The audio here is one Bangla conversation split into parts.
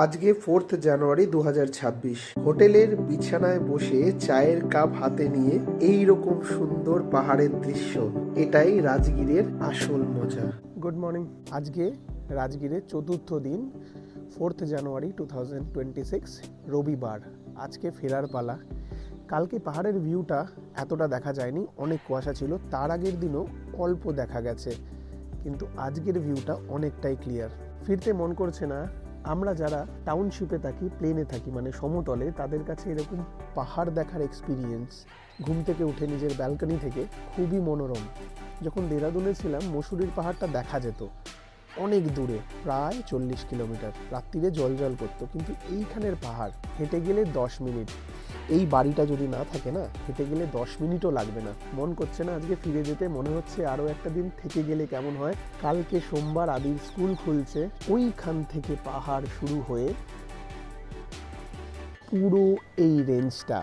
আজকে 4th জানুয়ারি 2026। হোটেলের বিছানায় বসে চায়ের কাপ হাতে নিয়ে এই রকম সুন্দর পাহাড়ের দৃশ্য, এটাই রাজগীরের আসল মজা। Good morning. আজকে রাজগীরের চতুর্থ দিন, 4th জানুয়ারি 2026, রবিবার। আজকে ফেরার পালা। কালকে পাহাড়ের ভিউটা এতটা দেখা যায়নি, অনেক কুয়াশা ছিল। তার আগের দিনও অল্প দেখা গেছে, কিন্তু আজকের ভিউটা অনেকটাই ক্লিয়ার। ফিরতে মন করছে না। আমরা যারা টাউনশিপে থাকি, প্লেনে থাকি, মানে সমতলে, তাদের কাছে এরকম পাহাড় দেখার এক্সপিরিয়েন্স ঘুম থেকে উঠে নিজের ব্যালকনি থেকে খুবই মনোরম। যখন দেরাদুনে ছিলাম, মসুরির পাহাড়টা দেখা যেত অনেক দূরে, প্রায় 40 কিলোমিটার। রাত্রিরে জল করতো, কিন্তু এইখানের পাহাড় হেঁটে গেলে 10 মিনিট। এই বাড়িটা যদি না থাকে না, হেঁটে গেলে 10 মিনিটও লাগবে না। মন করছে না আজকে ফিরে যেতে, মনে হচ্ছে আরও একটা দিন থেকে গেলে কেমন হয়। কালকে সোমবার, আদির স্কুল খুলছে। ওইখান থেকে পাহাড় শুরু হয়ে পুরো এই রেঞ্জটা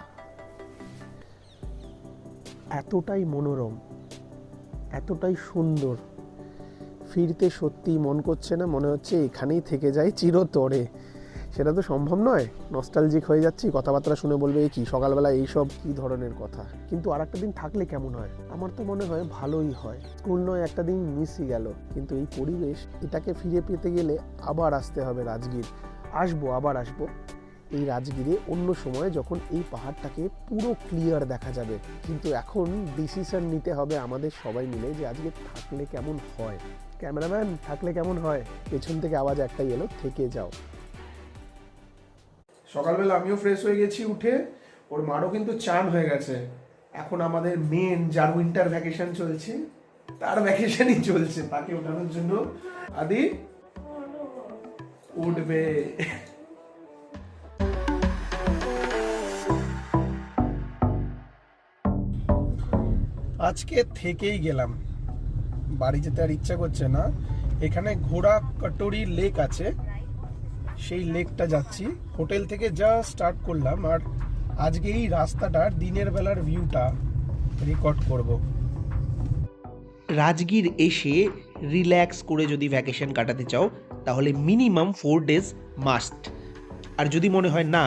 এতটাই মনোরম, এতটাই সুন্দর। ফিরতে সত্যি মন করছে না, মনে হচ্ছে এখানেই থেকে যাই চিরতরে। সেটা তো সম্ভব নয়। নস্টালজিক হয়ে যাচ্ছি, কথাবার্তা শুনে বলবে এই কি সকালবেলা এইসব কী ধরনের কথা। কিন্তু আর একটা দিন থাকলে কেমন হয়? আমার তো মনে হয় ভালোই হয়। স্কুল নয়, একটা দিন মিসই গেল, কিন্তু এই পরিবেশ, এটাকে ফিরে পেতে গেলে আবার আসতে হবে রাজগীর। আবার আসবো এই রাজগীরে অন্য সময়, যখন এই পাহাড়টাকে পুরো ক্লিয়ার দেখা যাবে। কিন্তু এখন ডিসিশন নিতে হবে আমাদের সবাই মিলে যে আজকে থাকলে কেমন হয়। ক্যামেরাম্যান, থাকলে কেমন হয়? পেছন থেকে আওয়াজ একটাই এলো, থেকে যাও। সকালবেলা আমিও ফ্রেশ হয়ে গেছি উঠে। ওর মারও কিন্তু চান হয়ে গেছে। এখন আমাদের মেন, যার উইন্টার ভ্যাকেশন চলছে, তার ভ্যাকেশনই চলছে। তাকে ওঠানোর জন্য আদি উঠবে। আজকে থেকেই গেলাম, বাড়ি যেতে আর ইচ্ছা করছে না। এখানে ঘোড়া কাটরি লেক আছে, সেই লেকটা যাচ্ছি। হোটেল থেকে জাস্ট স্টার্ট করলাম, আর আজকে এই রাস্তাটার দিনের বেলার ভিউটা রেকর্ড করব। রাজগীর এসে রিল্যাক্স করে যদি ভ্যাকেশন কাটাতে চাও, তাহলে মিনিমাম 4 ডেজ মাস্ট। আর যদি মনে হয় না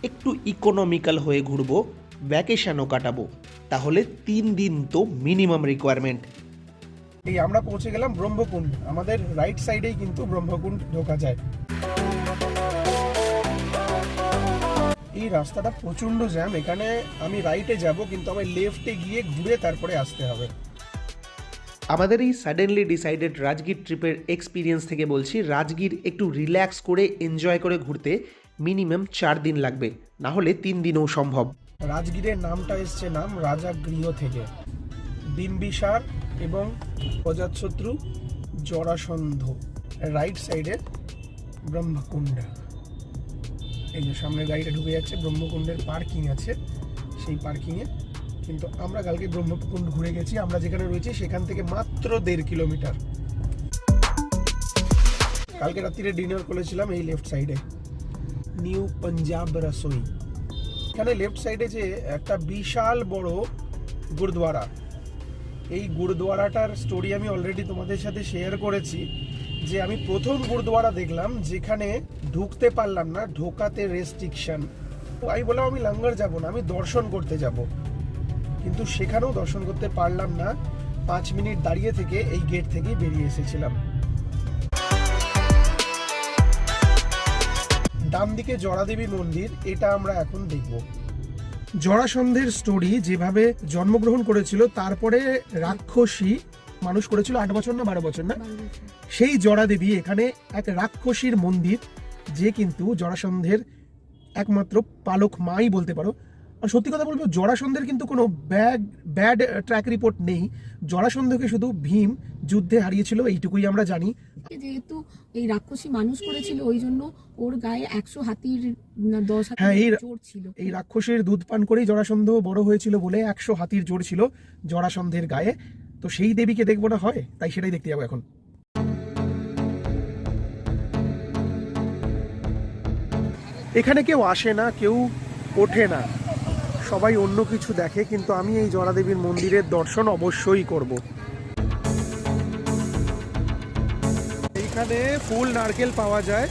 একটু ইকোনমিক্যাল হয়ে ঘুরবো, ভ্যাকেশনও কাটাবো, তাহলে 3 দিন তো মিনিমাম রিকোয়ারমেন্ট। এই আমরা পৌঁছে গেলাম ব্রহ্মকুণ্ড। আমাদের রাইট সাইডেই কিন্তু ব্রহ্মকুণ্ড ঢোকা যায়। এই রাস্তাটা প্রচন্ড জ্যাম। এখানে আমি রাইটে যাব, কিন্তু আমি লেফটে গিয়ে ঘুরে তারপরে আসতে হবে। আমাদের এই সাডেনলি ডিসাইডেড রাজগীর ট্রিপের এক্সপিরিয়েন্স থেকে বলছি, রাজগীর একটু রিল্যাক্স করে এনজয় করে ঘুরতে মিনিমাম 4 দিন লাগবে, না হলে 3 দিনেও সম্ভব। রাজগীরের নামটা এসছে নাম রাজা গৃহ থেকে। বিম্বিসার এবং অজাতশত্রু, জরাসন্ধ। রাইট সাইডে ব্রহ্মকুণ্ড। এই যে সামনে গাড়িটা ঢুকে যাচ্ছে, ব্রহ্মকুণ্ডের পার্কিং আছে, সেই পার্কিংয়ে। কিন্তু আমরা কালকে ব্রহ্মকুণ্ড ঘুরে গেছি। আমরা যেখানে রয়েছি সেখান থেকে মাত্র 1.5 কিলোমিটার। কালকে রাত্রিরে ডিনার করেছিলাম এই লেফট সাইডে, নিউ পাঞ্জাব রসোই। এখানে লেফট সাইডে যে একটা বিশাল বড় গুরুদ্বারা, এই গুরুদ্বারাটার স্টোরি আমি অলরেডি তোমাদের সাথে শেয়ার করেছি। যে আমি প্রথম গুরুদ্বারা দেখলাম যেখানে ঢুকতে পারলাম না, ঢোকাতে রেস্ট্রিকশন। আমি বললাম আমি লঙ্গর যাব না, আমি দর্শন করতে যাব। কিন্তু সেখানেও দর্শন করতে পারলাম না। 5 মিনিট দাঁড়িয়ে থেকে এই গেট থেকেই বেরিয়ে এসেছিলাম। ডান দিকে জরাদেবী মন্দির, এটা আমরা এখন দেখব। জরাসন্ধের স্টোরি, যেভাবে জন্মগ্রহণ করেছিল, তারপরে রাক্ষসী মানুষ করেছিল 8 বছর না 12 বছর না, সেই জরাদেবী এখানে এক রাক্ষসীর মন্দির, যে কিন্তু জরাসন্ধের একমাত্র পালক মাই বলতে পারো। আর সত্যি কথা বলবো, জরাসন্ধের কিন্তু কোনো ব্যাড ট্র্যাক রিপোর্ট নেই। জরাসন্ধকে শুধু ভীম যুদ্ধে হারিয়েছিল, এইটুকুই আমরা জানি। যেহেতু এই রাক্ষসী মানুষ করেছিল, ওই জন্য ওর গায়ে 100 হাতির 10 হাতির জোর ছিল। এই রাক্ষসীর দুধ পান করেই জরাসন্ধ বড় হয়েছিল বলে 100 হাতির জোর ছিল জরাসন্ধের গায়ে। তো সেই দেবীকে দেখবো না হয়, তাই সেটাই দেখতে যাবো এখন। এখানে কেউ আসে না, কেউ ওঠে না, সবাই অন্য কিছু দেখে, কিন্তু আমি এই জরাদেবীর মন্দিরের দর্শন অবশ্যই করব। এইখানে ফুল নারকেল পাওয়া যায়,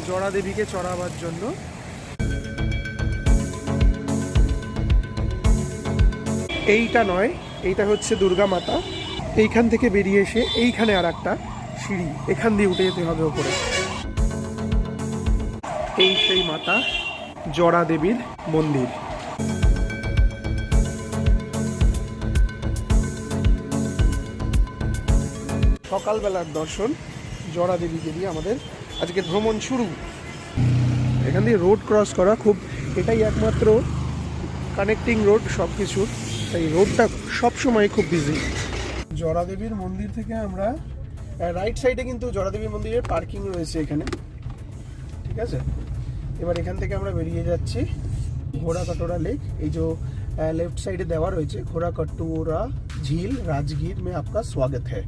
জরা দেবীকে চড়াবার জন্য। এইটা নয়, এইটা হচ্ছে দুর্গা মাতা। এইখান থেকে বেরিয়ে এসে এইখানে আর একটা সিঁড়ি, এখান দিয়ে উঠে যেতে হবে ওপরে। এই সেই মাতা জরা দেবীর মন্দির। সকালবেলার দর্শন জরা দেবীকে দিয়ে আমাদের আজকের ভ্রমণ শুরু। এখান দিয়ে রোড ক্রস করা খুব, এটাই একমাত্র কানেক্টিং রোড সব কিছুর, তাই রোডটা সবসময় খুব বিজি। জরা দেবীর মন্দির থেকে আমরা রাইট সাইডে কিন্তু জরা দেবীর মন্দিরের পার্কিং রয়েছে এখানে, ঠিক আছে। এবার এখান থেকে আমরা বেরিয়ে যাচ্ছি ঘোড়া কাটোরা লেক। এই যে लेफ्ट साइड देवा रही घोड़ा कटोरा झील राजगीर में आपका स्वागत है।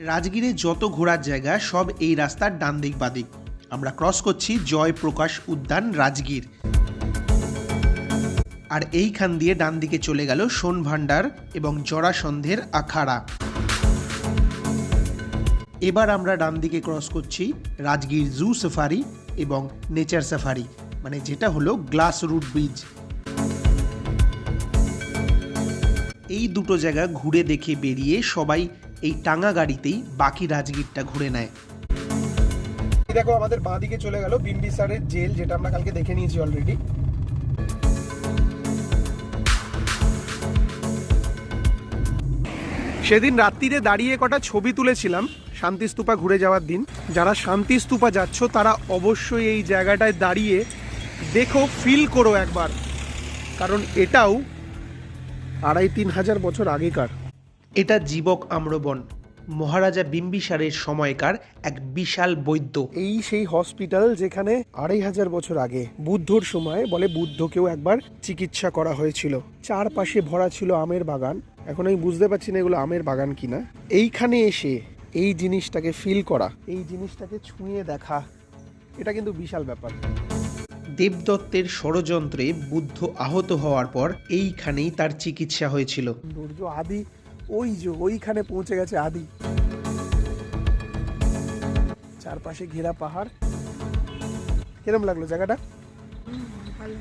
রাজগীরে যত ঘোরার জায়গা সব এই রাস্তার ডান দিক বাদিক। আমরা ক্রস করছি জয়প্রকাশ উদ্যান রাজগীর, আর এইখান দিয়ে ডান দিকে চলে গেল সোনভান্ডার এবং জরাসন্ধের আখাড়া। এবার আমরা ডান দিকে ক্রস করছি রাজগীর জু সাফারি এবং নেচার সাফারি, মানে যেটা হলো গ্লাস রুট ব্রিজ। এই দুটো জায়গা ঘুরে দেখে বেরিয়ে সবাই এই টাঙ্গা গাড়িতেই বাকি রাজগীরটা ঘুরে নেয়। দেখো আমাদের বাঁ দিকে চলে গেল বিম্বিসারের জেল, যেটা আমরা কালকে দেখে নিয়েছি অলরেডি। সেদিন রাত্রিরে দাঁড়িয়ে কটা ছবি তুলেছিলাম শান্তিস্তূপা ঘুরে যাওয়ার দিন। যারা শান্তিস্তূপা যাচ্ছ তারা অবশ্যই এই জায়গাটায় দাঁড়িয়ে দেখো, ফিল করো একবার, কারণ এটাও ২,৫০০ হাজার বছর আগেকার। এটা জীবক আম্রবন, মহারাজা বিম্বিসারের সময়কার এক বিশাল বৈদ্য। এই সেই হসপিটাল যেখানে ২,৫০০ বছর আগে বুদ্ধর সময় বলে বুদ্ধকেও একবার চিকিৎসা করা হয়েছিল। চারপাশে ভরা ছিল আমের বাগান। এখন আমি বুঝতে পারছি না এগুলো আমের বাগান কিনা। এইখানে এসে এই জিনিসটাকে ফিল করা, এই জিনিসটাকে ছুঁয়ে দেখা, এটা কিন্তু বিশাল ব্যাপার। দেবদত্তের ষড়যন্ত্রে বুদ্ধ আহত হওয়ার পর এইখানেই তার চিকিৎসা হয়েছিল। সৌন্দর্য আদি ওই যে ওইখানে পৌঁছে গেছে আদি। চারপাশে ঘেরা পাহাড়। কিরম লাগলো জায়গাটা? ভালো,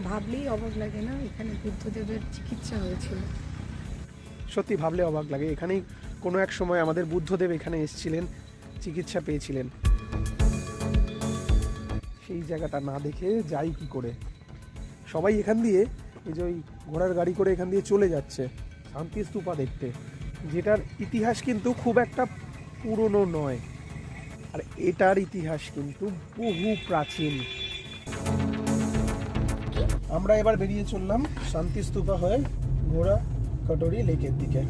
ভাবলেই অবাক লাগে না এখানে বুদ্ধদেবের চিকিৎসা হয়েছিল। সত্যি ভাবলে অবাক লাগে, এখানেই কোনো এক সময় আমাদের বুদ্ধদেব এখানে এসেছিলেন, চিকিৎসা পেয়েছিলেন। সেই জায়গাটা না দেখে যাই কি করে? সবাই এখান দিয়ে এই যে ওই ঘোড়ার গাড়ি করে এখান দিয়ে চলে যাচ্ছে শান্তিস্তূপা দেখতে, যেটার ইতিহাস কিন্তু খুব একটা পুরনো নয়, আর এটার ইতিহাস কিন্তু বহু প্রাচীন। আমরা এবার বেরিয়ে চললাম শান্তিস্তূপা হয়ে ঘোড়া কটোরি লেকের দিকে।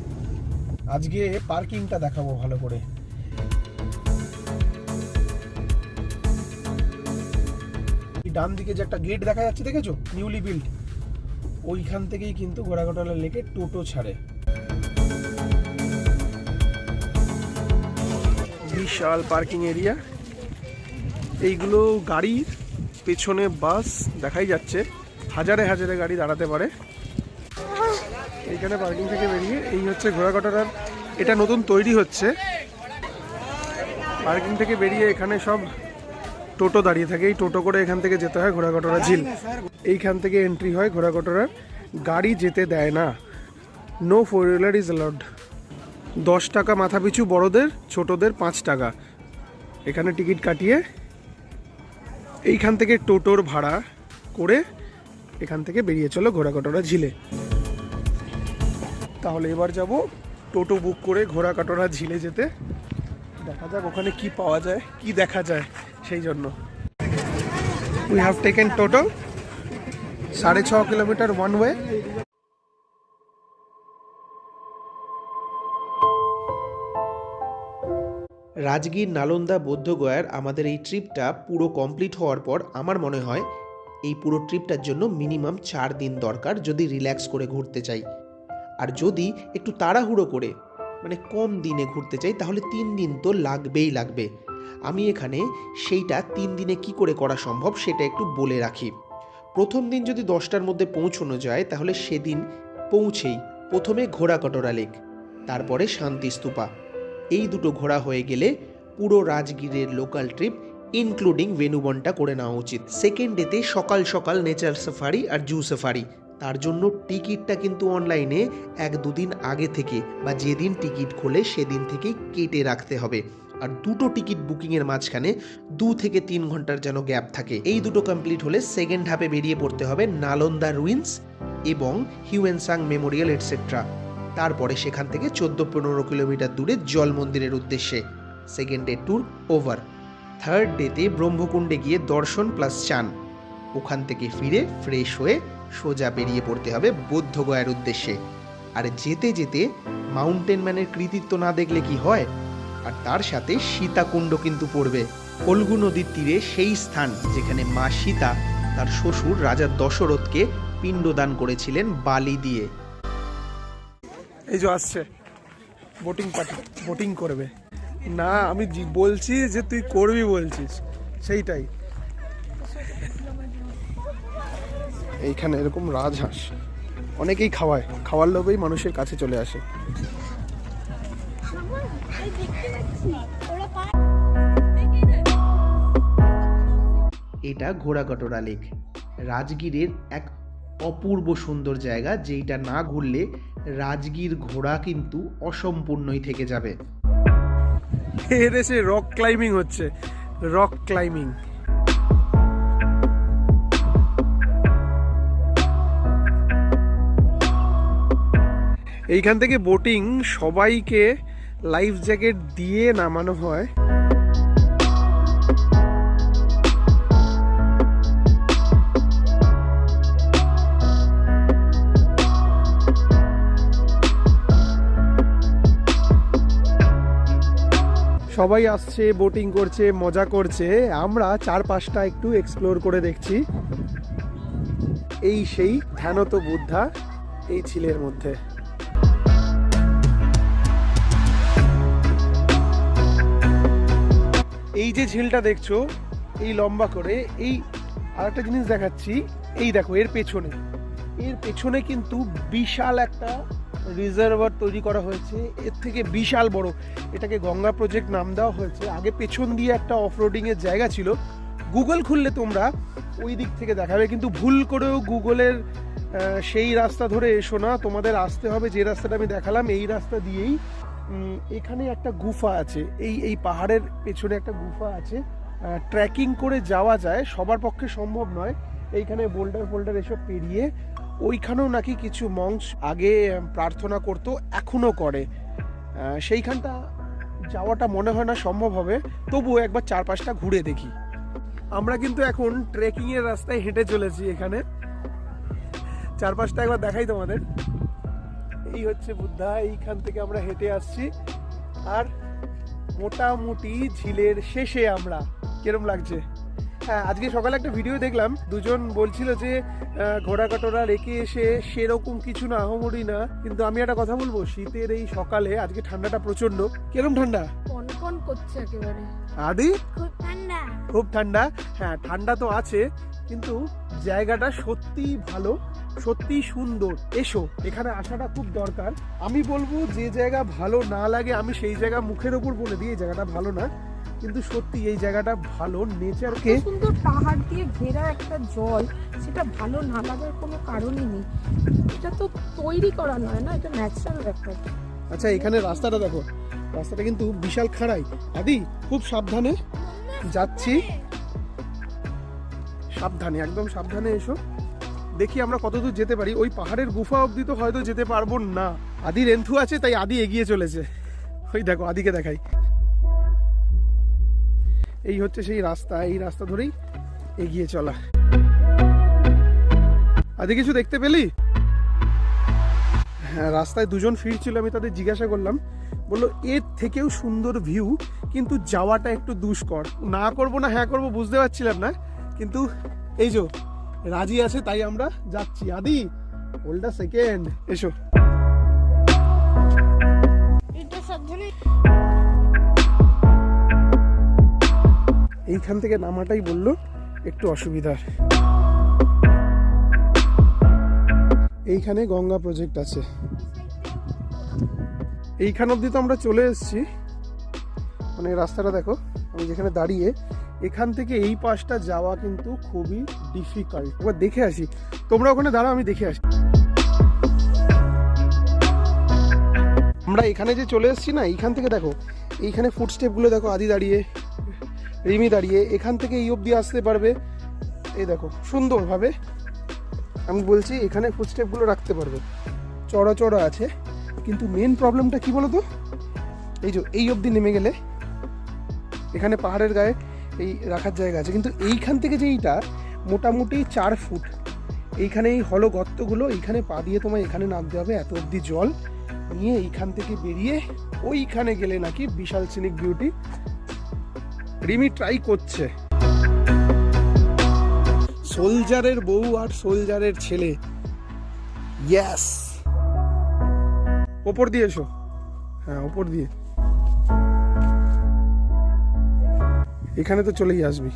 আজকে পার্কিংটা দেখাবো ভালো করে। ডান দিকে যে একটা গেট দেখা যাচ্ছে দেখেছো, নিউলি বিল্ড, ওইখান থেকেই কিন্তু ঘোড়াঘাটলা লেকে টোটো ছাড়ে। বিশাল পার্কিং এরিয়া। এইগুলো গাড়ির পেছনে বাস দেখাই যাচ্ছে, হাজারে হাজারে গাড়ি দাঁড়াতে পারে এইখানে পার্কিং থেকে বেরিয়ে। এই হচ্ছে ঘোড়াঘাটলার, এটা নতুন তৈরি হচ্ছে। পার্কিং থেকে বেরিয়ে এখানে সব টোটো দাঁড়িয়ে থাকে, এই টোটো করে এখান থেকে যেতে হয় ঘোড়াঘাটলা ঝিল। এইখান থেকে এন্ট্রি হয় ঘোড়াঘাটলার, গাড়ি যেতে দেয় না। No four wheeler is allowed. 10 টাকা মাথা পিছু বড়দের, ছোটদের 5 টাকা। এখানে টিকিট কাটিয়ে এইখান থেকে টোটোর ভাড়া করে এখান থেকে বেরিয়ে চলো ঘোড়াঘাটলা ঝিলে। তাহলে এবার যাব টোটো বুক করে ঘোড়াঘাটলা ঝিলে যেতে। দেখা যাক ওখানে কি পাওয়া যায়, কি দেখা যায়। সেই জন্য we have taken toto 6.5 kilometre one way. Rajgir, Nalanda, বৌদ্ধগয়ার আমাদের এই ট্রিপটা পুরো কমপ্লিট হওয়ার পর আমার মনে হয় এই পুরো ট্রিপটার জন্য মিনিমাম 4 দিন দরকার, যদি রিল্যাক্স করে ঘুরতে চাই। আর যদি একটু তাড়াহুড়ো করে মানে কম দিনে ঘুরতে চাই তাহলে 3 দিন তো লাগবেই লাগবে। আমি এখানে সেইটা 3 দিনে কি করে করা সম্ভব সেটা একটু বলে রাখি। প্রথম দিন যদি 10টার মধ্যে পৌঁছানো যায় তাহলে সেদিন পৌঁছেই প্রথমে ঘোড়া কটোরা লেক, তারপরে শান্তিস্তূপা। এই দুটো ঘোরা হয়ে গেলে পুরো রাজগীরের লোকাল ট্রিপ ইনক্লুডিং ভেনুবনটা করে নেওয়া উচিত। সেকেন্ড ডেতে সকাল সকাল নেচার সাফারি আর জু সাফারি, তার জন্য টিকিটটা কিন্তু অনলাইনে 1-2 দিন আগে থেকে বা যেদিন টিকিট খোলে সেদিন থেকেই কেটে রাখতে হবে। আর দুটো টিকিট বুকিংয়ের মাঝখানে 2 থেকে 3 ঘন্টার যেন গ্যাপ থাকে। এই দুটো কমপ্লিট হলে সেকেন্ড হাফে বেরিয়ে পড়তে হবে নালন্দা রুইন্স এবং হিউয়েনসাং মেমোরিয়াল এটসেট্রা। তারপরে সেখান থেকে 14-15 কিলোমিটার দূরে জল মন্দিরের উদ্দেশ্যে। Second day tour over. Third ডেতে ব্রহ্মকুণ্ডে গিয়ে দর্শন প্লাস চান, ওখান থেকে ফিরে ফ্রেশ হয়ে সোজা বেরিয়ে পড়তে হবে বৌদ্ধগয়ার উদ্দেশ্যে। আর যেতে যেতে মাউন্টেন ম্যানের কৃতিত্ব না দেখলে কি হয়, আর তার সাথে সীতাকুণ্ড কিন্তু পড়বে, ফল্গু নদীর তীরে সেই স্থান যেখানে মা সীতা তার শ্বশুর রাজা দশরথকে পিণ্ডদান করেছিলেন বালি দিয়ে। এই যে আসছে বোটিং পার্টি, বোটিং করবে না, আমি বলছি যে তুই করবি বলছিস, সেইটাই। এইখানে এরকম রাজহাঁস অনেকেই খাওয়ায়, খাওয়ার লোভেই মানুষের কাছে চলে আসে। এটা ঘোড়াকটরা লেক, রাজগীরের এক অপূর্ব সুন্দর জায়গা, যেইটা না ঘুরলে রাজগীর ঘোড়া কিন্তু অসম্পূর্ণই থেকে যাবে। এর এসে রক ক্লাইম্বিং হচ্ছে, রক ক্লাইম্বিং। এইখান থেকে বোটিং সবাইকে লাইফ জ্যাকেট দিয়ে নামানো হয়। সবাই আসছে, বোটিং করছে, মজা করছে, আমরা 4-5টা একটু এক্সপ্লোর করে দেখছি। এই সেই ধ্যানত বুদ্ধা এই ঝিলের মধ্যে। এই যে ঝিলটা দেখছো এই লম্বা করে, এই আরেকটা জিনিস দেখাচ্ছি, এই দেখো এর পেছনে কিন্তু বিশাল একটা রিজার্ভার তৈরি করা হয়েছে, এর থেকে বিশাল বড়। এটাকে গঙ্গা প্রজেক্ট নাম দেওয়া হয়েছে। আগে পেছন দিয়ে একটা অফরোডিং এর জায়গা ছিল, গুগল খুললে তোমরা ওই দিক থেকে দেখাবে, কিন্তু ভুল করেও গুগলের সেই রাস্তা ধরে এসো না, তোমাদের আসতে হবে যে রাস্তাটা আমি দেখালাম এই রাস্তা দিয়েই। এখানে একটা গুফা আছে, এই পাহাড়ের পেছনে একটা গুফা আছে, ট্রেকিং করে যাওয়া যায়, সবার পক্ষে সম্ভব নয়। এইখানে বোল্ডার এসব পেরিয়ে ওইখানেও নাকি কিছু মঙ্কস আগে প্রার্থনা করতো, এখনো করে। সেইখানটা যাওয়াটা মনে হয় না সম্ভব হবে, তবুও একবার 4-5টা ঘুরে দেখি। আমরা কিন্তু এখন ট্রেকিং এর রাস্তায় হেঁটে চলেছি, এখানে 4-5টা একবার দেখাই তোমাদের। এই হচ্ছে বুদ্ধা, এইখান থেকে আমরা হেঁটে আসছি, আর মোটামুটি ঝিলের শেষে আমরা। কিরম লাগছে? হ্যাঁ, আজকে সকালে একটা ভিডিও দেখলাম, দুজন বলছিল যে ঘোড়াকাটোরা লেকে এসে সেরকম কিছু না, আহমরি না, কিন্তু আমি একটা কথা বলবো, শীতের এই সকালে আজকে ঠান্ডাটা প্রচন্ড। কিরম ঠান্ডা? কনকন করছে একেবারে। আদি খুব ঠান্ডা, খুব ঠান্ডা। হ্যাঁ, ঠান্ডা তো আছে, কিন্তু জায়গাটা সত্যিই ভালো, সত্যি সুন্দর। এসো, এখানে আসাটা খুব দরকার। আমি বলবো যে জায়গা ভালো না লাগে আমি সেই জায়গা মুখের ওপর বলে দিই এই জায়গাটা ভালো না, কিন্তু সত্যি এই জায়গাটা ভালো। নেচারকে সুন্দর পাহাড় দিয়ে ঘেরা একটা জল, সেটা ভালো না লাগার কোনো কারণই নেই। এটা তো তৈরি করা নয় না, এটা ন্যাচারাল ব্যাপার। আচ্ছা, এখানে রাস্তাটা দেখো, রাস্তাটা কিন্তু বিশাল খাড়াই। আদি, খুব সাবধানে যাচ্ছি, সাবধানে, একদম সাবধানে এসো। দেখি আমরা কতদূর যেতে পারি। ওই পাহাড়ের গুফা অবধি তো হয়তো যেতে পারবো না। আদি রেন্থু আছে, তাই আদি এগিয়ে চলেছে। ওই দেখো, আদিকে দেখাই। এই হচ্ছে সেই রাস্তা, এই রাস্তা ধরেই এগিয়ে চলা। আদি, কিছু দেখতে পেলি? হ্যাঁ, রাস্তায় দুজন ফিরছিল, আমি তাদের জিজ্ঞাসা করলাম, বললো এর থেকেও সুন্দর ভিউ, কিন্তু যাওয়াটা একটু দুষ্কর। না করবো না হ্যাঁ করবো বুঝতে পারছিলাম না, কিন্তু এই যে রাজি আছে তাই আমরা যাচ্ছি। আদি, হোল্ড আ সেকেন্ড, এসো। এইখান থেকে নামাটাই বললো একটু অসুবিধার। এইখানে গঙ্গা প্রজেক্ট আছে, এইখান অবধি তো আমরা চলে এসেছি, মানে রাস্তাটা দেখো, আমি যেখানে দাঁড়িয়ে এখান থেকে এই পাশটা যাওয়া কিন্তু খুবই ডিফিকাল্ট। একবার দেখে আসি, তোমরা ওখানে দাঁড়াও, আমি দেখে আসি। আমরা এখানে যে চলে এসেছি না, এইখান থেকে দেখো, এইখানে ফুটস্টেপগুলো দেখো, আদি দাঁড়িয়ে, রিমি দাঁড়িয়ে, এখান থেকে এই অবধি আসতে পারবে। এই দেখো সুন্দরভাবে, আমি বলছি এখানে ফুটস্টেপগুলো রাখতে পারবে, চড়া চড়া আছে। কিন্তু মেন প্রবলেমটা কি বলো তো, এই যে এই অবধি নেমে গেলে এখানে পাহাড়ের গায়ে এই রাখার জায়গা আছে, কিন্তু এইখান থেকে যে এইটা মোটামুটি 4 ফুট, এইখানে এই হলো গর্তগুলো, এইখানে পা দিয়ে তোমায় এখানে নামতে হবে, এত অবধি জল নিয়ে এইখান থেকে বেরিয়ে ওইখানে গেলে নাকি বিশাল সিনিক বিউটি। রিমি ট্রাই করছে। সোলজারের বউ আর সোলজারের ছেলে, ইয়েস। ওপর দিয়ে এসো, হ্যাঁ ওপর দিয়ে, এখানে তো চলেই আসবি।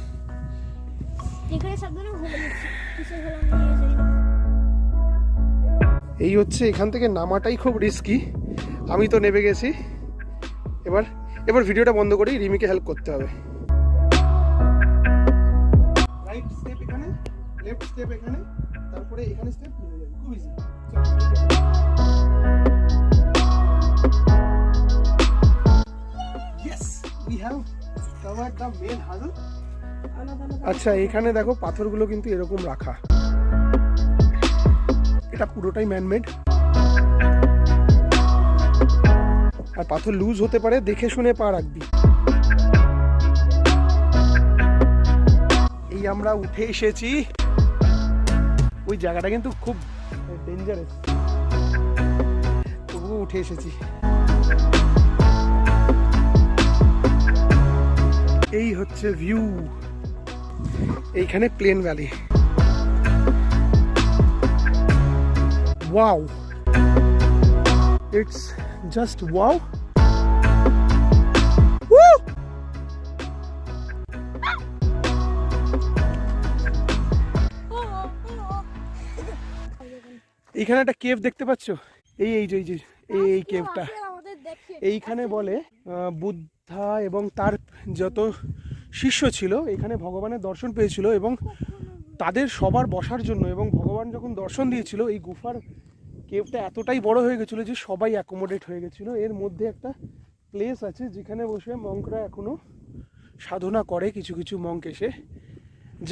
এই হচ্ছে, এখান থেকে নামাটাই খুব রিস্কি, আমি তো নেমে গেছি। এবার ভিডিওটা বন্ধ করি, রিমিকে হেল্প করতে হবে। রাইট স্টেপ এখানে, লেফট স্টেপ এখানে, তারপরে এখানে স্টেপ নেমে যাবে, খুব easy. Yes, we have covered the main hurdle. আচ্ছা, এখানে দেখো পাথরগুলো কিন্তু এরকম রাখা, এটা পুরোটাই ম্যানমেড, আর পাথর লুজ হতে পারে, দেখে শুনে পা রাখবি। এই আমরা উঠে এসেছি, ওই জায়গাটা কিন্তু খুব ডেঞ্জারাস, তবুও উঠে এসেছি। এই হচ্ছে ভিউ, এইখানে plain valley. Wow, it's just wow. এইখানে একটা কেভ দেখতে পাচ্ছ, এই কেভটা, এইখানে বলে বুদ্ধা এবং তার যত শিষ্য ছিল এখানে ভগবানের দর্শন পেয়েছিল, এবং তাদের সবার বসার জন্য, এবং ভগবান যখন দর্শন দিয়েছিল এই গুফার কেভটা এতটাই বড় হয়ে গেছিলো যে সবাই অ্যাকোমোডেট হয়ে গেছিলো। এর মধ্যে একটা প্লেস আছে যেখানে বসে মঙ্করা এখনো সাধনা করে, কিছু কিছু মঙ্ক এসে।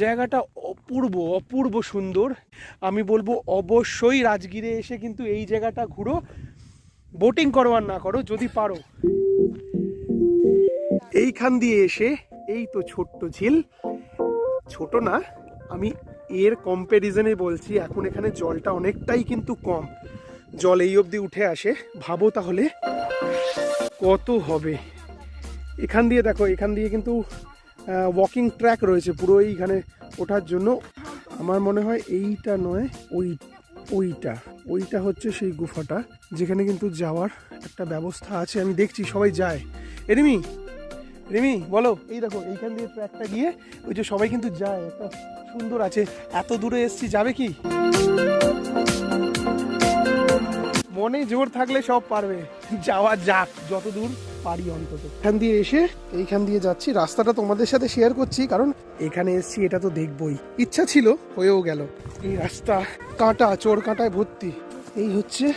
জায়গাটা অপূর্ব সুন্দর। আমি বলবো অবশ্যই রাজগীরে এসে কিন্তু এই জায়গাটা ঘুরো, বোটিং করো আর না করো যদি পারো। এইখান দিয়ে এসে এই তো ছোট্ট ঝিল, ছোট না, আমি এর কম্প্যারিজনে বলছি, এখন এখানে জলটা অনেকটাই কিন্তু কম, জল এই অবধি উঠে আসে, ভাবো তাহলে কত হবে। এখান দিয়ে দেখো, এখান দিয়ে কিন্তু ওয়াকিং ট্র্যাক রয়েছে পুরো এইখানে ওঠার জন্য। আমার মনে হয় এইটা নয়, ওইটা হচ্ছে সেই গুফাটা যেখানে কিন্তু যাওয়ার একটা ব্যবস্থা আছে, আমি দেখছি সবাই যায়। রিমি বলো, এই দেখো এইখান দিয়ে ট্র্যাকটা গিয়ে ওই যে সবাই কিন্তু যায়, একটা সুন্দর আছে। এত দূরে এসছি, যাবে কি? মনে জোর থাকলে সব পারবে, যাওয়া যাক যত দূর পারি অন্তত। এখান দিয়ে এসে এইখান দিয়ে যাচ্ছি, রাস্তাটা তোমাদের সাথে শেয়ার করছি কারণ এখানে এসছি, এটা তো দেখবই, ইচ্ছা ছিল হয়েও গেল। এই রাস্তা কাঁটা, চোর কাঁটায় ভর্তি। এই হচ্ছে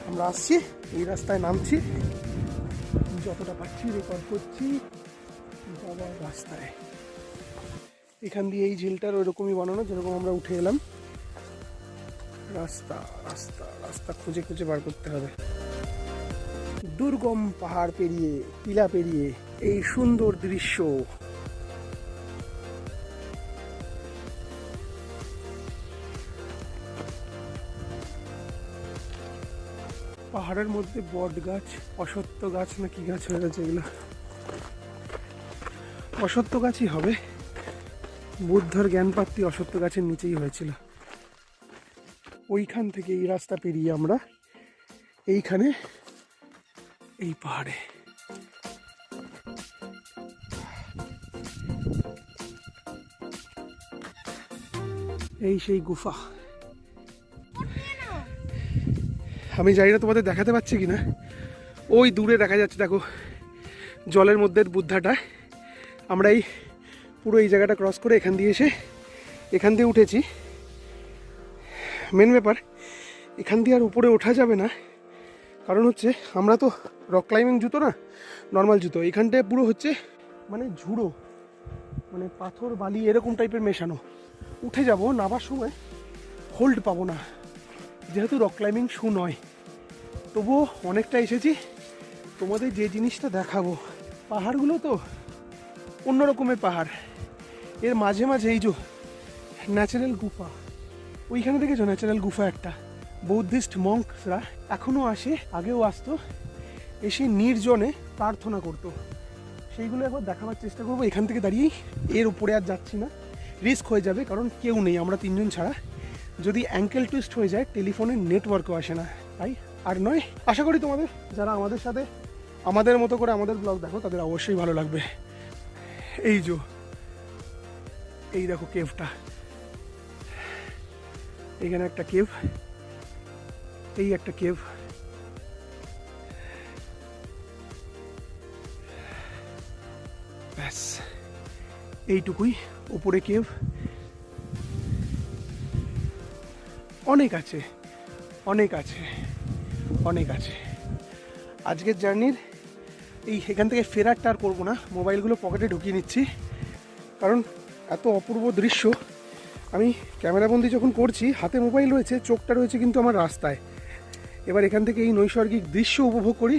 আমরা আসছি, এই রাস্তায় নামছি, যতটা পাচ্ছি রেকর্ড করছি যাওয়ার রাস্তায়। এখান দিয়ে এই ঝিলটার ওইরকমই বানানো যেরকম আমরা উঠে এলাম। রাস্তা রাস্তা রাস্তা খুঁজে খুঁজে বার করতে হবে। দুর্গম পাহাড় পেরিয়ে, টিলা পেরিয়ে এই সুন্দর দৃশ্য। পাহাড়ের মধ্যে বট গাছ, অশ্বত্থ গাছ না কি গাছ হয়ে গেছে এগুলো, অশ্বত্থ গাছই হবে। বুদ্ধর জ্ঞানপ্রাপ্তি অশ্বত্থ গাছের নিচেই হয়েছিল। ওইখান থেকে এই রাস্তা পেরিয়ে আমরা এইখানে এই পাহাড়ে। এই সেই গুফা। আমি জানি না তোমাদের দেখাতে পাচ্ছি কিনা, ওই দূরে দেখা যাচ্ছে দেখো জলের মধ্যে বুদ্ধাটা। আমরা এই পুরো এই জায়গাটা ক্রস করে এখান দিয়ে এসে এখান দিয়ে উঠেছি। মেন ব্যাপার এখান দিয়ে আর উপরে ওঠা যাবে না, কারণ হচ্ছে আমরা তো রক ক্লাইম্বিং জুতো না, নর্মাল জুতো। এখানটায় পুরো হচ্ছে মানে ঝুড়ো, মানে পাথর বালি এরকম টাইপের মেশানো। উঠে যাব, নামার সময় হোল্ড পাবো না, যেহেতু রক ক্লাইম্বিং শু নয়। তবুও অনেকটা এসেছি, তোমাদের যে জিনিসটা দেখাবো। পাহাড়গুলো তো অন্য রকমের পাহাড়, এর মাঝে মাঝে এই যে ন্যাচারাল গুফা, ওইখানে দেখেছো ন্যাচারাল গুফা একটা। বৌদ্ধিস্ট মঙ্কসরা এখনও আসে, আগেও আসতো, এসে নির্জনে প্রার্থনা করতো। সেইগুলো একবার দেখাবার চেষ্টা করবো এখান থেকে দাঁড়িয়েই। এর উপরে আর যাচ্ছি না, রিস্ক হয়ে যাবে, কারণ কেউ নেই, আমরা 3 জন ছাড়া। যদি অ্যাঙ্কেল টুইস্ট হয়ে যায়, টেলিফোনের নেটওয়ার্কও আসে না, তাই আর নয়। আশা করি তোমাদের যারা আমাদের সাথে আমাদের মতো করে আমাদের ব্লগ দেখো তাদের অবশ্যই ভালো লাগবে। এই যে এই দেখো কেভটা, এখানে একটা কেভ, এই একটা কেভ। ব্যাস এইটুকুই, উপরে কেভ। অনেক আছে, অনেক আছে, অনেক আছে। আজকের জার্নির এখান থেকে ফেরারটা আর করবো না, মোবাইলগুলো পকেটে ঢুকিয়ে নিচ্ছি, কারণ এত অপূর্ব দৃশ্য। আমি ক্যামেরাবন্দি যখন করছি হাতে মোবাইল রয়েছে, চোখটা রয়েছে কিন্তু আমার রাস্তায়। এবার এখান থেকে এই নৈসর্গিক দৃশ্য উপভোগ করি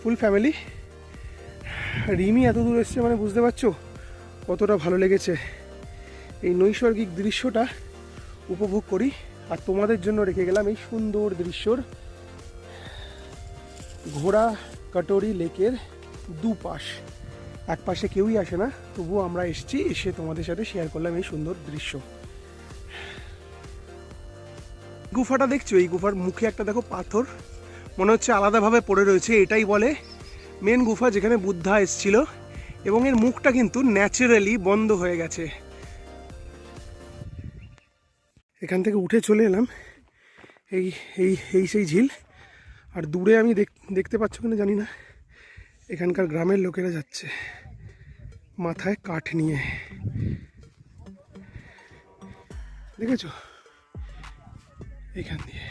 ফুল ফ্যামিলি। রিমি এত দূর এসছে মানে বুঝতে পারছো কতটা ভালো লেগেছে। এই নৈসর্গিক দৃশ্যটা উপভোগ করি, আর তোমাদের জন্য রেখে গেলাম এই সুন্দর দৃশ্যর ঘোড়া কাটোরি লেকের দুপাশ। এক পাশে কেউই আসে না, তবুও আমরা এসেছি, এসে তোমাদের সাথে শেয়ার করলাম এই সুন্দর দৃশ্য। গুফাটা দেখছো, এই গুফার মুখে একটা দেখো পাথর, মনে হচ্ছে আলাদাভাবে পড়ে রয়েছে। এটাই বলে মেন গুফা যেখানে বুদ্ধা এসেছিল, এবং এর মুখটা কিন্তু ন্যাচারালি বন্ধ হয়ে গেছে। এখান থেকে উঠে চলে এলাম এই এই এই সেই ঝিল। আর দূরে আমি দেখতে পাচ্ছ কিনা জানি না, এখানকার গ্রামের লোকেরা যাচ্ছে মাথায় কাঠ নিয়ে, দেখেছো এখান দিয়ে।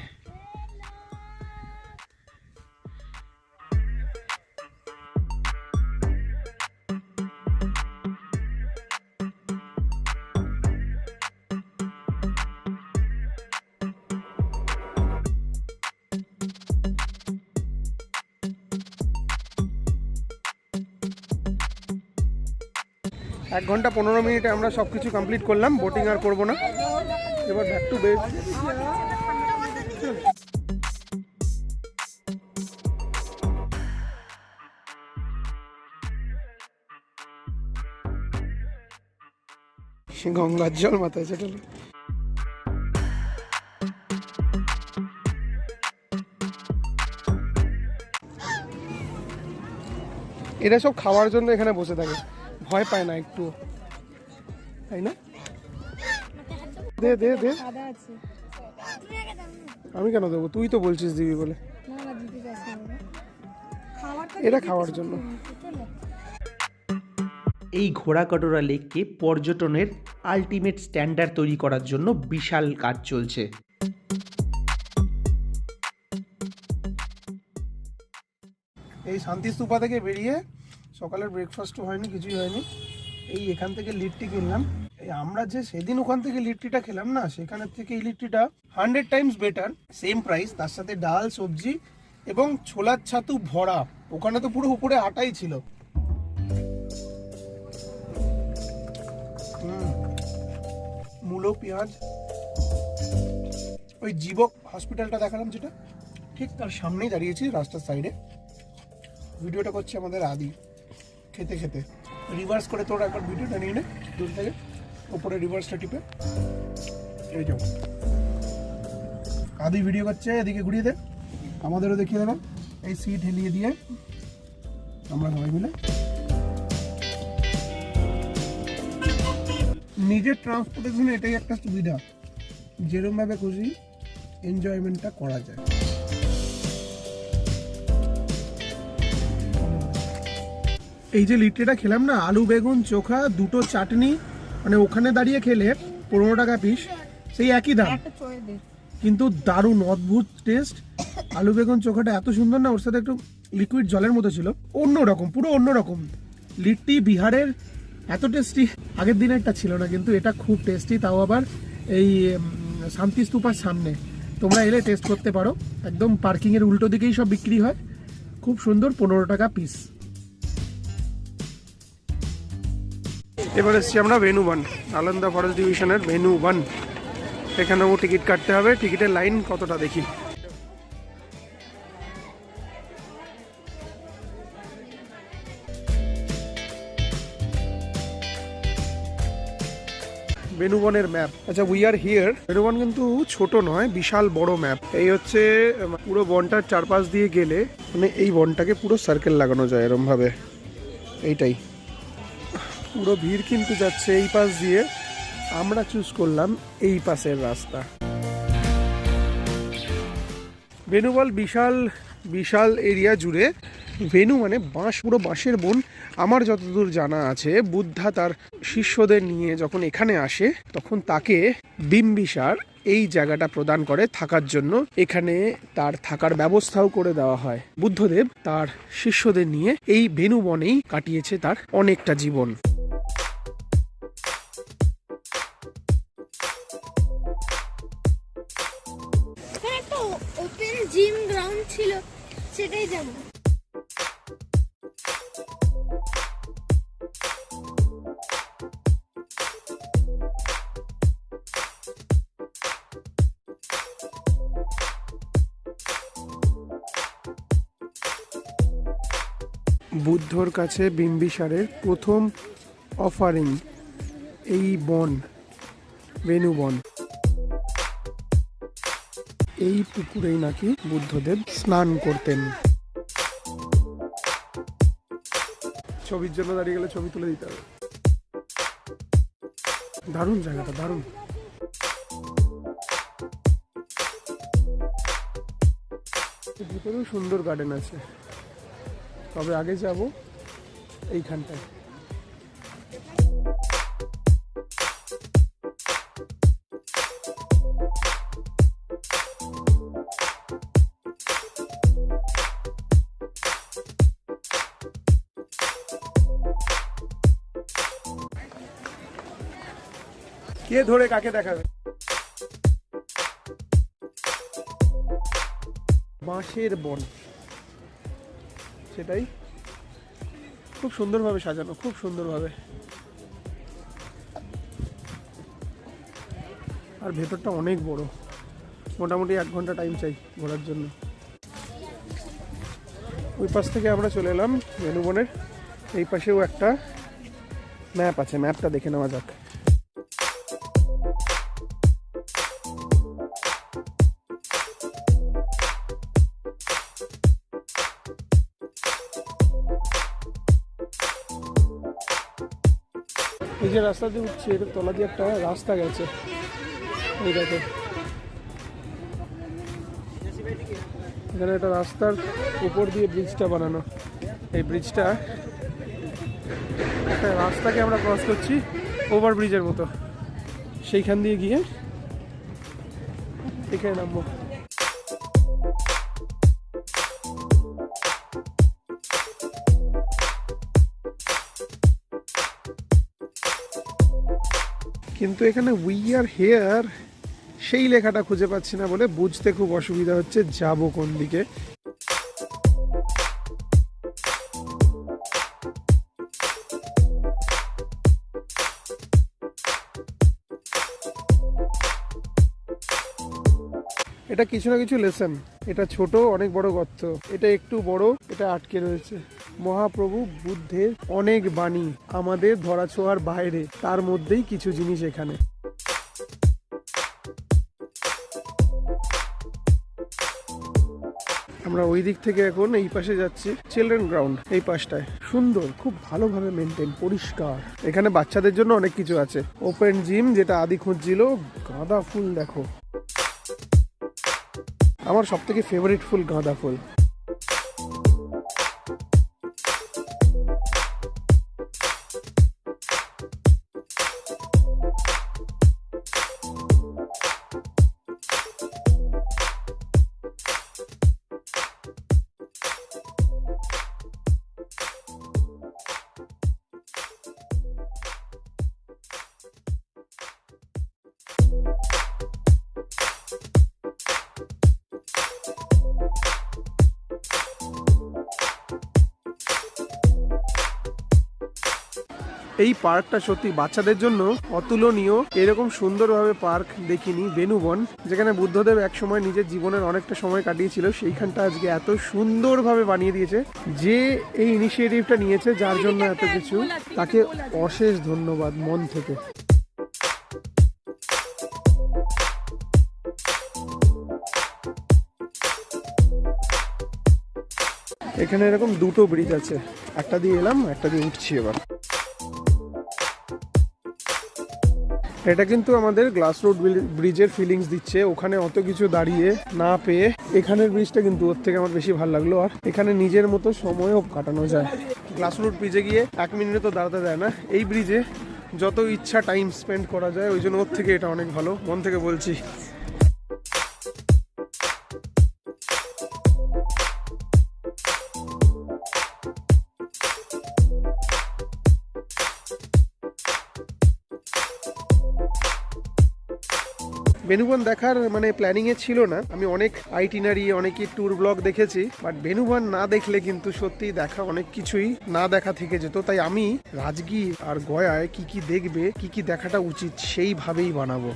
এক ঘন্টা 15 মিনিটে আমরা সব কিছু কমপ্লিট করলাম, বোটিং আর করবো না। এবার ব্যাক টু বেস। গঙ্গার জল মাথায় সেটালো। এরা সব খাওয়ার জন্য এখানে বসে থাকে, ভয় পায় না একটু, তাই না? দে দে দে। আমি কেন দেবো, তুই তো বলছিস দিবি বলে। এটা খাওয়ার জন্য। এই ঘোড়া কাটোরা লেককে পর্যটনের আলটিমেট স্ট্যান্ডার্ড তৈরি করার জন্য বিশাল কাজ চলছে। এই শান্তিস্তূপা থেকে বেরিয়ে সকালের ব্রেকফাস্টও হয়নি, কিছুই হয়নি। এই এখান থেকে লিট্টি কিনলাম। এই আমরা যে সেদিন ওখান থেকে লিট্টিটা খেলাম না, সেখানের থেকে এই লিট্টিটা 100 টাইমস বেটার। সেম প্রাইস, তার সাথে ডাল, সবজি এবং ছোলার ছাতু ভরা। ওখানে তো পুরো উপরে আটাই ছিল। মূলো, পেঁয়াজ। ওই জীবক হসপিটালটা দেখালাম যেটা, ঠিক তার সামনেই দাঁড়িয়েছি রাস্তার সাইডে। ভিডিওটা করছে আমাদের আদি, খেতে খেতে। রিভার্স করে তোর একবার ভিডিওটা নিয়ে নে দূর থেকে, ওপরে রিভার্সটা টিপে। এই যাও, আদি ভিডিও করছে, এদিকে ঘুরিয়ে দে, আমাদেরও দেখিয়ে দেবে। এই সিট হেলিয়ে দিয়ে আমরা সবাই মিলে নিজের ট্রান্সপোর্টেশনে এটাই একটা সুবিধা। যেরকমভাবে খুশি এনজয়মেন্টটা করা যায়। এই যে লিট্টিটা খেলাম না, আলু বেগুন চোখা দুটো চাটনি, মানে ওখানে দাঁড়িয়ে খেলে 15 টাকা পিস, সেই একই দাম, একটা চয়ে দে। কিন্তু দারুণ অদ্ভুত টেস্ট। আলু বেগুন চোখাটা এত সুন্দর না, ওর সাথে একটু লিকুইড জলের মতো ছিল, অন্যরকম, পুরো অন্যরকম। লিট্টি বিহারের এত টেস্টি আগের দিন একটা ছিল না, কিন্তু এটা খুব টেস্টি, তাও আবার এই শান্তি স্তূপার সামনে। তোমরা এলে টেস্ট করতে পারো, একদম পার্কিংয়ের উল্টো দিকেই সব বিক্রি হয়, খুব সুন্দর, 15 টাকা পিস। এবার এসছি আমরা ভেনু ওয়ান, নালন্দা ফরেস্ট ডিভিশনের ভেনু ওয়ান। এখানেও টিকিট কাটতে হবে, টিকিটের লাইন কতটা দেখি। বেনুবনের ম্যাপ। আচ্ছা, উই আর হিয়ার। বেনুবন কিন্তু ছোট নয়, বিশাল বড় ম্যাপ। এই হচ্ছে পুরো বনটার চারপাশ দিয়ে গেলে মানে এই বনটাকে পুরো সার্কেল লাগানো যায় এরম ভাবে, এইটাই পুরো ভিড় কিন্তু যাচ্ছে এই পাশ দিয়ে। আমরা চুজ করলাম এই পাশের রাস্তা। বেনুবল বিশাল বিশাল এরিয়া জুড়ে। ভেনু মানে বাঁশ, পুরো বাঁশের বন। আমার যতদূর জানা আছে, বুদ্ধা তার শিষ্যদের নিয়ে যখন এখানে আসে তখন তাকে বিম্বিসার এই জায়গাটা প্রদান করে থাকার জন্য। এখানে তার থাকার ব্যবস্থাও করে দেওয়া হয়। বুদ্ধদেব তার শিষ্যদের নিয়ে এই ভেনু বনেই কাটিয়েছে তার অনেকটা জীবন। একটা ওপেন জিম গ্রাউন্ড ছিল, সেটাই যাবো। বুদ্ধর কাছে বিম্বিসারের প্রথম অফারিং এই বন, ভেনু বন। এই পুকুরেই নাকি বুদ্ধদেব স্নান করতেন। ছবির জন্য দাঁড়িয়ে গেলে ছবি তুলে দিতে হবে। দারুণ জায়গাটা, দারুণ। ভিতরেও সুন্দর গার্ডেন আছে, তবে আগে যাব এইখানটায়। কে ধরে কাকে দেখাবে? বাঁশের বন, সেটাই খুব সুন্দরভাবে সাজানো, খুব সুন্দরভাবে। আর ভেতরটা অনেক বড়, মোটামুটি 1 ঘন্টা টাইম চাই ঘোরার জন্য। ওই পাশ থেকে আমরা চলে এলাম ভেনু বনের। এই পাশেও একটা ম্যাপ আছে, ম্যাপটা দেখে নেওয়া যাক। এই যে রাস্তা দিয়ে উঠছে, এর তলা দিয়ে একটা রাস্তা গেছে, এই দেখো এখানে একটা রাস্তার উপর দিয়ে ব্রিজটা বানানো। এই ব্রিজটা, একটা রাস্তাকে আমরা ক্রস করছি ওভার ব্রিজের মতো, সেইখান দিয়ে গিয়ে এখানে নামবো। কিন্তু এখানে উই আর হেয়ার সেই লেখাটা খুঁজে পাচ্ছি না বলে বুঝতে খুব অসুবিধা হচ্ছে যাব কোন দিকে। এটা কিছু না কিছু লেসন। এটা ছোট, অনেক বড় গর্ত, এটা একটু বড়, এটা আটকে রয়েছে। মহাপ্রভু বুদ্ধের অনেক বাণী আমাদের ধরাছোঁয়ার বাইরে, তার মধ্যেই কিছু জিনিস এখানে। আমরা ওই দিক থেকে এখন এই পাশে যাচ্ছি, চিলড্রেন গ্রাউন্ড এই পাশটায়। সুন্দর, খুব ভালোভাবে মেনটেন, পরিষ্কার। এখানে বাচ্চাদের জন্য অনেক কিছু আছে। ওপেন জিম, যেটা আদি খুঁজছিল। গাঁদা ফুল দেখো, আমার সব থেকে ফেভারিট ফুল গাঁদা ফুল। এই পার্কটা সত্যি বাচ্চাদের জন্য অতুলনীয়। এরকম সুন্দরভাবে পার্ক দেখিনি বেনুবন, যেখানে বুদ্ধদেব একসময় নিজের জীবনের অনেকটা সময় কাটিয়েছিল, সেইখানটা আজকে এত সুন্দরভাবে বানিয়ে দিয়েছে। যে এই ইনিশিয়েটিভটা নিয়েছে, যার জন্য এত কিছু, তাকে অশেষ ধন্যবাদ মন থেকে। এখানে এরকম দুটো ব্রিজ আছে, একটা দিয়ে এলাম, একটা দিয়ে উঠছি এবার। এটা কিন্তু আমাদের গ্লাস রোড ব্রিজের ফিলিংস দিচ্ছে। ওখানে অত কিছু দাঁড়িয়ে না পেয়ে এখানের ব্রিজটা কিন্তু ওর থেকে আমার বেশি ভালো লাগলো। আর এখানে নিজের মতো সময়ও কাটানো যায়। গ্লাস রোড ব্রিজে গিয়ে 1 মিনিটে তো দাঁড়াতে দেয় না। এই ব্রিজে যত ইচ্ছা টাইম স্পেন্ড করা যায়, ওই জন্য ওর থেকে এটা অনেক ভালো, মন থেকে বলছি। বেনুবন দেখার মানে প্ল্যানিংয়ে ছিল না। আমি অনেক আইটিনারি, অনেকই ট্যুর ব্লগ দেখেছি, বাট বেনুবন না দেখলে কিন্তু সত্যি দেখা অনেক কিছুই না দেখা থেকে যেত। তাই আমি রাজগীর আর গয়ায় কি কি দেখবে, কি কি দেখাটা উচিত, সেইভাবেই বানাবো।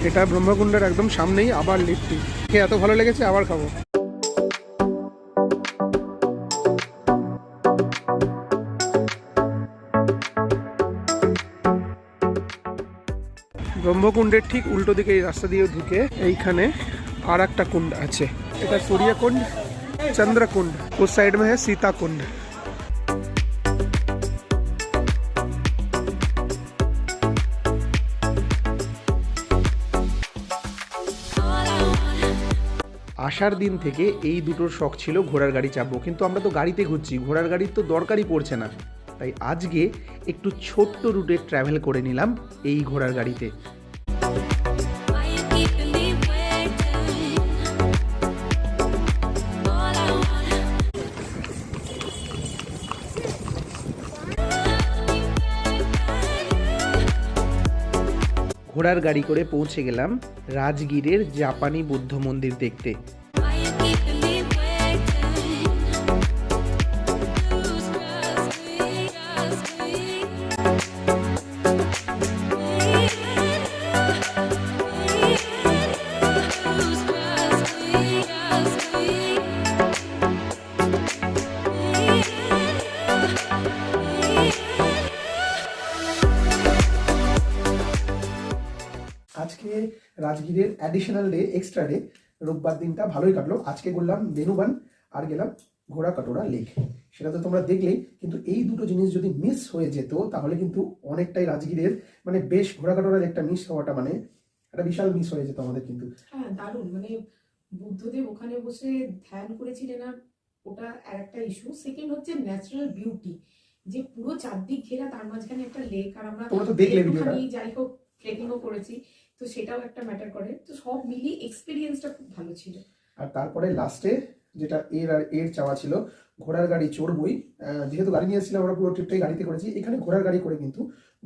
এটা ব্রহ্মকুণ্ডের একদম সামনেই আবার লিফটি। এত ভালো লেগেছে, আবার খাবো। ব্রহ্মকুণ্ডের ঠিক উল্টো দিকে এই রাস্তা দিয়ে ঢুকে এইখানে আর একটা কুণ্ড আছে। এটা सूर्य कुंड, चंद्र कुंड। उस साइड में है सीता कुंड। আসার দিন থেকে এই দুটোর শখ ছিল ঘোড়ার গাড়ি চাপবো, কিন্তু আমরা তো গাড়িতে ঘুরছি, ঘোড়ার গাড়ির তো দরকারই পড়ছে না। তাই আজকে একটু ছোট্ট রুটে ট্রাভেল করে নিলাম এই ঘোড়ার গাড়িতে। ঘোড়ার গাড়ি করে পৌঁছে গেলাম রাজগীরের জাপানি বুদ্ধ মন্দির দেখতে। আজকে রাজগীরের অ্যাডিশনাল ডে, এক্সট্রা ডে, রোববার দিনটা ভালোই কাটলো। আজকে ঘুরলাম বেনুবন আর গেলাম ঘোড়া কাটোরা লেক। সেটা তো তোমরা দেখলেই, কিন্তু এই দুটো জিনিস যদি মিস হয়ে যেত তাহলে কিন্তু অনেকটাই রাজগীরের মানে বেশ ঘোড়া কাটোরা লেকটা মিস হওয়াটা মানে একটা বিশাল মিস হয়ে যেত আমাদের কিন্তু। হ্যাঁ, দারুণ। মানে বুদ্ধদেব ওখানে বসে ধ্যান করেছিলেন, আর ওটা আর একটা ইস্যু। সেকেন্ড হচ্ছে ন্যাচারাল বিউটি, যে পুরো চারদিক ঘেরা, তার মাঝখানে একটা লেক। আর আমরা তোমরা তো দেখলে ভিডিওটা, যাই হোক ট্রেকিংও করেছি, তো সেটাও একটা ম্যাটার করে। তো সব মিলিয়ে এক্সপিরিয়েন্সটা খুব ভালো ছিল। আর তারপরে লাস্টে যেটা এর চাওয়া ছিল, ঘোড়ার গাড়ি চড়বই। যেহেতু গাড়ি নিয়ে এসেছিলাম, আমরা পুরো ট্রিপটাই গাড়িতে করেছি। এখানে ঘোড়ার গাড়ি করে কিন্তু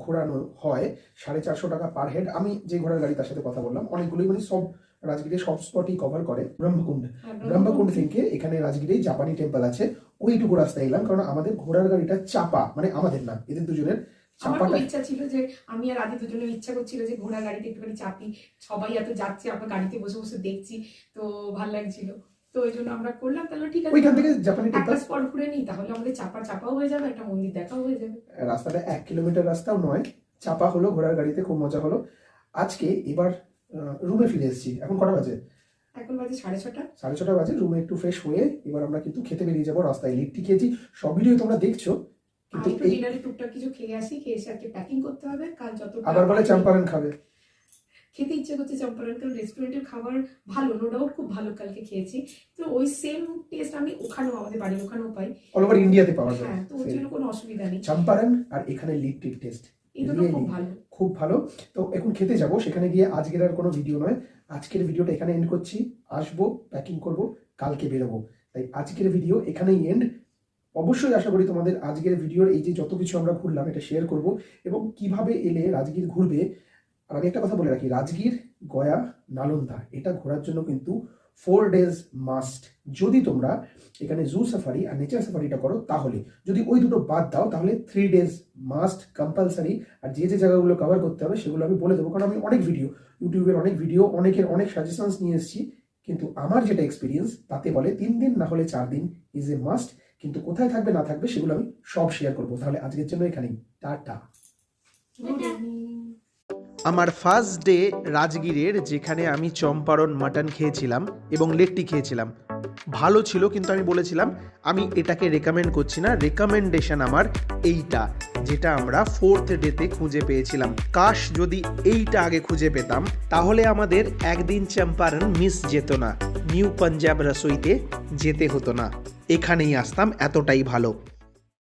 ঘোরানো হয় 450 টাকা পার হেড। আমি যে ঘোড়ার গাড়ি, তার সাথে কথা বললাম, অনেকগুলোই মানে সব রাজগীরের সব স্পটই কভার করে। ব্রহ্মকুণ্ড থেকে এখানে রাজগীরে জাপানি টেম্পল আছে, ওইটুকু রাস্তায় এলাম, কারণ আমাদের ঘোড়ার গাড়িটা চাপা, মানে আমাদের না, এদের দুজনের চাপাটা। ইচ্ছা ছিল যে আমি আর আদি দুজনের ইচ্ছা করছিল যে ঘোড়ার গাড়িতে একটুখানি চাপি, সবাই এত যাচ্ছে, আমরা গাড়িতে বসে বসে দেখছি, তো ভালো লাগছিল। তো ওই জন্য আমরা করলাম, তাহলে ঠিক আছে, ওইখান থেকে জাপানি টেম্পল স্পট ঘুরে নিই, তাহলে আমাদের চাপাও হয়ে যাবে, একটা মন্দির দেখাও হয়ে যাবে। রাস্তাটা 1 কিলোমিটার রাস্তাও নয়, চাপা হলো ঘোড়ার গাড়িতে, খুব মজা হলো। আজকে এবার রুমে ফিরে এসেছি। এখন কটা বাজে? এখন বাজে 6:30। 6:30 বাজে। রুমে একটু ফ্রেশ হয়ে এবার আমরা কিন্তু খেতে বেরিয়ে যাবো। রাস্তায় লিট্টি খেয়েছি, সব ভিডিও তোমরা দেখছো, কিন্তু একটু এই ডিনারে টুকটাক কিছু খেয়ে আসি, খেয়ে এসে আজকে প্যাকিং করতে হবে। কাল যত আবার বলে চাম্পারান খাবে। খেতে ইচ্ছে করছে চম্পারন, কারণ রেস্টুরেন্টের খাবার ভালো, নো ডাউট খুব ভালো, কালকে খেয়েছি। তো ওই সেম টেস্ট আমি ওখানেও, আমাদের বাড়ির ওখানেও পাই, অল ওভার ইন্ডিয়াতে পাওয়া যায়। হ্যাঁ, তো ওর জন্য কোনো অসুবিধা নেই। চাম্পারান আর এখানে লিট্টির টেস্ট এই দুটো খুব ভালো। খুব ভালো। তো এখন খেতে যাব, সেখানে গিয়ে আজকের আর কোনো ভিডিও নয়, আজকের ভিডিওটা এখানে এন্ড করছি। আসবো, প্যাকিং করব, কালকে বেরোবো। তাই আজকের ভিডিও এখানেই এন্ড। অবশ্যই আশা করি তোমাদের আজকের ভিডিওর এই যে যত কিছু আমরা ঘুরলাম এটা শেয়ার করব, এবং কিভাবে এলে রাজগীর ঘুরবে। আর আমি একটা কথা বলে রাখি, রাজগীর, গয়া, নালন্দা এটা ঘোরার জন্য কিন্তু 4 days মাস্ট। যদি তোমরা এখানে জু সাফারি আর নেচার সাফারিটা করো তাহলে, যদি ওই দুটো বাদ দাও তাহলে 3 days মাস্ট কম্পালসারি। আর যে যে জায়গাগুলো কভার করতে হবে সেগুলো আমি বলে দেবো, কারণ আমি অনেক ভিডিও, ইউটিউবের অনেক ভিডিও, অনেকের অনেক সাজেশনস নিয়ে এসেছি, কিন্তু আমার যেটা এক্সপিরিয়েন্স তাতে বলে 3 দিন না হলে 4 দিন ইজ এ মাস্ট। কিন্তু কোথায় থাকবে না থাকবে সেগুলো আমি সব শেয়ার করবো। তাহলে আজকের জন্য এখানেই টাটা। আমার ফার্স্ট ডে রাজগীরের, যেখানে আমি চম্পারন মাটন খেয়েছিলাম এবং লেট্টি খেয়েছিলাম, ভালো ছিল, কিন্তু আমি বলেছিলাম আমি এটাকে রেকমেন্ড করছি না। রেকমেন্ডেশন আমার এইটা, যেটা আমরা 4th ডেতে খুঁজে পেয়েছিলাম। কাশ যদি এইটা আগে খুঁজে পেতাম তাহলে আমাদের একদিন চম্পারন মিস যেত না, নিউ পাঞ্জাব রসোইতে যেতে হতো না, এখানেই আসতাম, এতটাই ভালো।